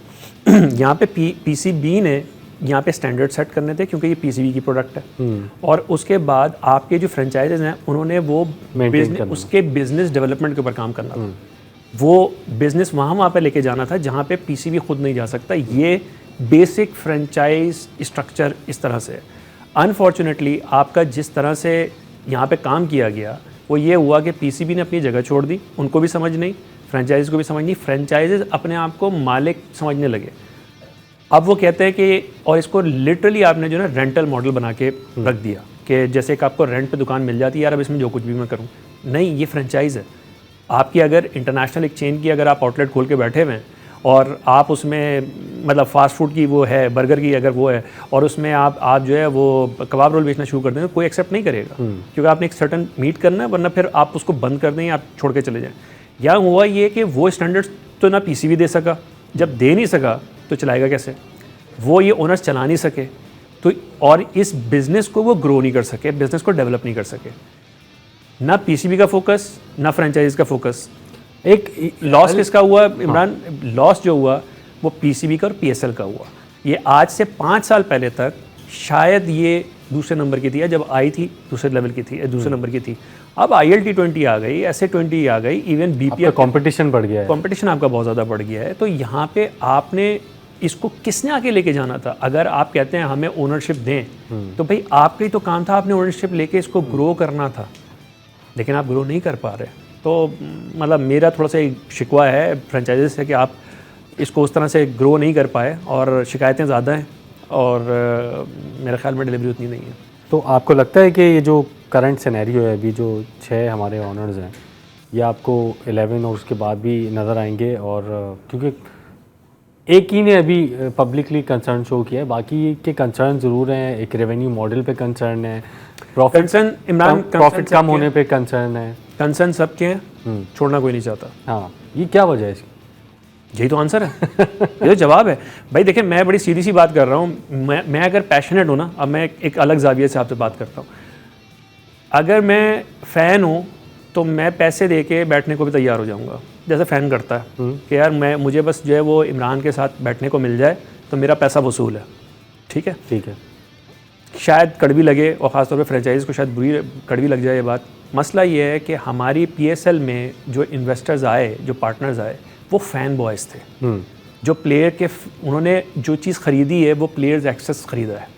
यहाँ पे PCB ने यहाँ पे स्टैंडर्ड सेट करने थे क्योंकि ये PCB की प्रोडक्ट है। और उसके बाद आपके जो फ्रेंचाइजेज हैं उन्होंने वो उसके बिजनेस डेवलपमेंट के ऊपर काम करना था। वो बिजनेस वहाँ पे लेके जाना था जहाँ पे PCB खुद नहीं जा सकता। ये बेसिक फ्रेंचाइज स्ट्रक्चर इस तरह से है। अनफॉर्चुनेटली आपका जिस तरह से यहाँ पे काम किया गया वो ये हुआ कि PCB ने अपनी जगह छोड़ दी, उनको भी समझ नहीं, फ्रेंचाइज को भी समझ नहीं। फ्रेंचाइजेज अपने आप को मालिक समझने लगे। अब वो कहते हैं कि, और इसको लिटरली आपने जो ना रेंटल मॉडल बना के रख दिया कि जैसे एक आपको रेंट पे दुकान मिल जाती है, यार अब इसमें जो कुछ भी मैं करूँ। नहीं, ये फ्रेंचाइज़ है आपकी। अगर इंटरनेशनल एक चेन की अगर आप आउटलेट खोल के बैठे हुए हैं और आप उसमें मतलब फास्ट फूड की वो है, बर्गर की अगर वो है, और उसमें आप जो है वो कबाब रोल बेचना शुरू कर दें, तो कोई एक्सेप्ट नहीं करेगा क्योंकि आपने एक सर्टन मीट करना है, वरना फिर आप उसको बंद कर दें, आप छोड़ के चले जाएँ। या हुआ ये कि वो स्टैंडर्ड्स तो ना PCB दे सका, जब दे नहीं सका तो चलाएगा कैसे? वो ये ओनर्स चला नहीं सके तो, और इस बिज़नेस को वो ग्रो नहीं कर सके, बिज़नेस को डेवलप नहीं कर सके। ना PCB का फोकस, ना फ्रेंचाइज का फोकस। एक लॉस किसका हुआ इमरान? लॉस जो हुआ वो PCB का और PSL का हुआ। ये आज से 5 साल पहले तक शायद ये दूसरे नंबर की थी, या जब आई थी दूसरे लेवल की थी, दूसरे नंबर की थी। अब ILT20 आ गई, SA20 आ गई, इवन BPL कंपटीशन बढ़ गया है। कंपटीशन आपका बहुत ज़्यादा बढ़ गया है। तो यहाँ पे आपने इसको किसने आके लेके जाना था? अगर आप कहते हैं हमें ओनरशिप दें, तो भाई आपका ही तो काम था, आपने ओनरशिप लेके इसको ग्रो करना था, लेकिन आप ग्रो नहीं कर पा रहे। तो मतलब मेरा थोड़ा सा शिकवा है फ्रेंचाइजेज से कि आप इसको उस तरह से ग्रो नहीं कर पाए और शिकायतें ज़्यादा हैं और मेरे ख्याल में डिलीवरी उतनी नहीं है। तो आपको लगता है कि ये जो करंट सिनेरियो है, अभी जो 6 हमारे ऑनर्स हैं, ये आपको 11 और उसके बाद भी नज़र आएंगे? और क्योंकि एक ही ने अभी पब्लिकली कंसर्न शो किया है, बाकी के कंसर्न ज़रूर हैं। एक रेवेन्यू मॉडल पे कंसर्न है, प्रॉफिट कम होने पे कंसर्न है। कंसर्न सबके हैं, छोड़ना कोई नहीं चाहता। हाँ, ये क्या वजह है इसकी? यही तो आंसर है, ये तो जवाब है। भाई देखिए, मैं बड़ी सीधी सी बात कर रहा हूँ। मैं अगर पैशनेट हूँ ना, अब मैं एक अलग जाविये से आपसे बात करता हूँ। अगर मैं फ़ैन हूँ तो मैं पैसे दे के बैठने को भी तैयार हो जाऊंगा, जैसे फ़ैन करता है कि यार मुझे बस जो है वो इमरान के साथ बैठने को मिल जाए तो मेरा पैसा वसूल है, ठीक है। ठीक है। शायद कड़वी लगे और ख़ासतौर पे फ्रेंचाइज़ को शायद बुरी कड़वी लग जाए ये बात। मसला ये है कि हमारी PSL में जो इन्वेस्टर्स आए, जो पार्टनर्स आए, वो फ़ैन बॉयज़ थे। जो प्लेयर के उन्होंने जो चीज़ ख़रीदी है वो प्लेयर्स एक्सेस ख़रीदा है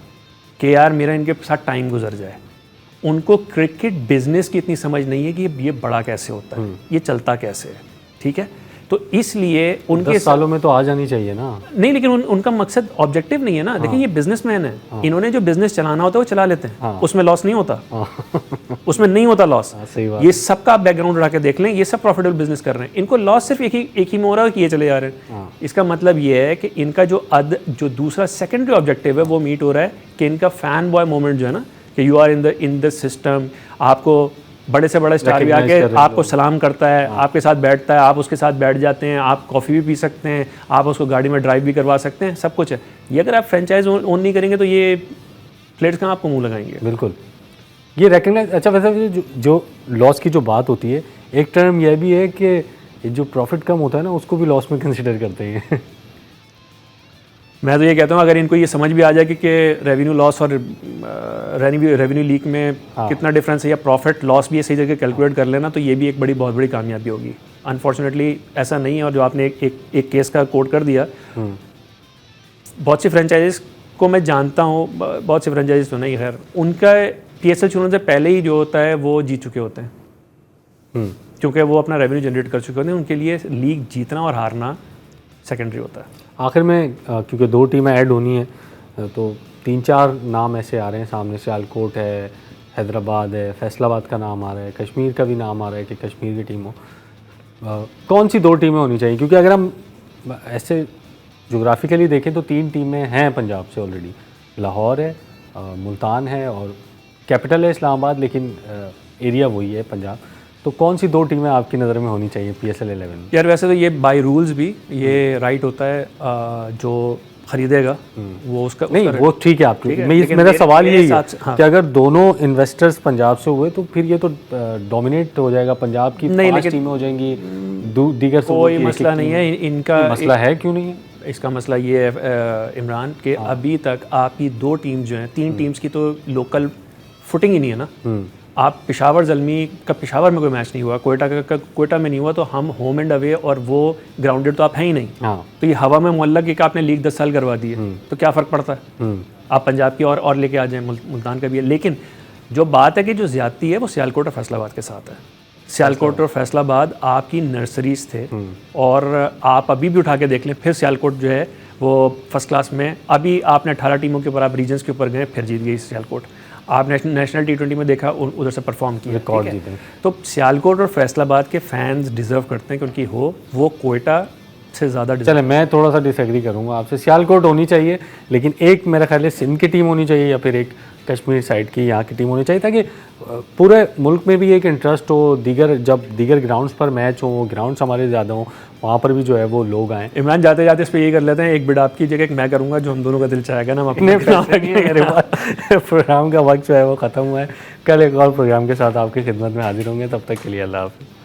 कि यार मेरा इनके साथ टाइम गुजर जाए। उनको क्रिकेट बिजनेस की इतनी समझ नहीं है कि ये बड़ा कैसे होता है, ये चलता कैसे है, ठीक है। तो इसलिए उनके 10 सालों में तो आ जानी चाहिए ना। नहीं, लेकिन उनका मकसद ऑब्जेक्टिव नहीं है ना। देखिए ये बिजनेसमैन है, इन्होंने जो बिजनेस चलाना होता है वो चला लेते हैं, उसमें लॉस नहीं होता, उसमें नहीं होता लॉस। सही बात। ये सबका आप बैकग्राउंड उठा के देख लें, ये सब प्रॉफिटेबल बिजनेस कर रहे हैं। इनको लॉस सिर्फ एक ही में हो रहा है कि ये चले जा रहे हैं। इसका मतलब ये है कि इनका जो दूसरा सेकेंडरी ऑब्जेक्टिव है वो मीट हो रहा है कि इनका फैन बॉय मोमेंट जो है ना, कि you are in the system, आपको बड़े से बड़ा स्टार भी आके आपको सलाम करता है, आपके साथ बैठता है, आप उसके साथ बैठ जाते हैं, आप कॉफ़ी भी पी सकते हैं, आप उसको गाड़ी में ड्राइव भी करवा सकते हैं, सब कुछ है। ये अगर आप फ्रेंचाइज ओन नहीं करेंगे तो ये प्लेयर्स कहाँ आपको मुंह लगाएंगे। बिल्कुल, ये रिकग्नाइज। अच्छा, वैसे जो लॉस की जो बात होती है, एक टर्म यह भी है कि जो प्रॉफिट कम होता है ना उसको भी लॉस में कंसिडर करते हैं। मैं तो ये कहता हूँ अगर इनको ये समझ भी आ जाए कि रेवेन्यू लॉस और रेवेन्यू लीक में कितना डिफरेंस है, या प्रॉफिट लॉस भी सही जगह कैलकुलेट कर लेना, तो ये भी एक बहुत बड़ी कामयाबी होगी। अनफॉर्चुनेटली ऐसा नहीं है। और जो आपने एक केस का कोट कर दिया, बहुत सी फ्रेंचाइजीज को मैं जानता हूँ, बहुत सी फ्रेंचाइजीज तो नहीं, खैर उनका PSL शुरू से पहले ही जो होता है वो जीत चुके होते हैं, क्योंकि वो अपना रेवेन्यू जनरेट कर चुके होते हैं। उनके लिए लीग जीतना और हारना सेकेंडरी होता है। आखिर में क्योंकि 2 टीमें ऐड होनी है तो 3-4 नाम ऐसे आ रहे हैं सामने। सियालकोट है, हैदराबाद है, फैसलाबाद का नाम आ रहा है, कश्मीर का भी नाम आ रहा है कि कश्मीर की टीम हो। कौन सी 2 टीमें होनी चाहिए? क्योंकि अगर हम ऐसे जोग्राफिकली देखें तो 3 टीमें हैं पंजाब से ऑलरेडी। लाहौर है, मुल्तान है और कैपिटल है इस्लामाबाद, लेकिन एरिया वही है पंजाब। तो कौन सी 2 टीमें आपकी नज़र में होनी चाहिए PSL 11 में? यार वैसे तो ये बाय रूल्स भी ये राइट होता है, जो खरीदेगा वो उसका नहीं, वो ठीक है आपकी। लेकिन मेरा सवाल यही है हाँ। कि अगर दोनों इन्वेस्टर्स पंजाब से हुए तो फिर ये तो डोमिनेट हो जाएगा, पंजाब की 5 टीमें हो जाएंगी, दीगर कोई मसला नहीं है इनका। मसला है क्यों नहीं है? इसका मसला ये है इमरान के अभी तक आपकी 2 टीम जो हैं, 3 टीम्स की तो लोकल फुटिंग ही नहीं है ना। आप पेशावर ज़ल्मी का पेशावर में कोई मैच नहीं हुआ, कोयटा का कोयटा में नहीं हुआ, तो हम होम एंड अवे और वो ग्राउंडेड तो आप हैं ही नहीं। तो ये हवा में मुअल्लक कि आपने लीग 10 साल करवा दी है, तो क्या फ़र्क पड़ता है? आप पंजाब की और लेके आ जाएं, मुल्तान का भी है। लेकिन जो बात है कि जो ज़्यादती है वो सियालकोट और फैसलाबाद के साथ है। सियालकोट और फैसलाबाद आपकी नर्सरीज थे, और आप अभी भी उठा के देख लें, फिर सियालकोट जो है वो फर्स्ट क्लास में, अभी आपने 18 टीमों के ऊपर आप रीजन्स के ऊपर गए, फिर जीत गई सियालकोट। आप नेशनल T20 में देखा, उधर से परफॉर्म किया, रिकॉर्ड जीते। तो सियालकोट और फैसलाबाद के फैंस डिजर्व करते हैं कि उनकी हो, वो कोयटा से ज़्यादा। चले, मैं थोड़ा सा डिसएग्री करूंगा आपसे। सियालकोट होनी चाहिए, लेकिन एक मेरा ख्याल है सिंध की टीम होनी चाहिए, या फिर एक कश्मीर साइड की यहाँ की टीम होनी चाहिए, ताकि पूरे मुल्क में भी एक इंटरेस्ट हो। जब दीगर ग्राउंड्स पर मैच हो, ग्राउंड्स हमारे ज़्यादा हों, वहाँ पर भी जो है वो लोग आएँ। इमरान जाते जाते इस पर यही कर लेते हैं, एक बिड आपकी जगह एक मैं करूँगा, जो हम दोनों का दिल चाहेगा ना, हम अपने प्रोग्राम का वक्त जो है वो ख़त्म हुआ है। कल एक और प्रोग्राम के साथ आपकी खिदमत में हाजिर होंगे, तब तक के लिए अल्लाह हाफ़िज़।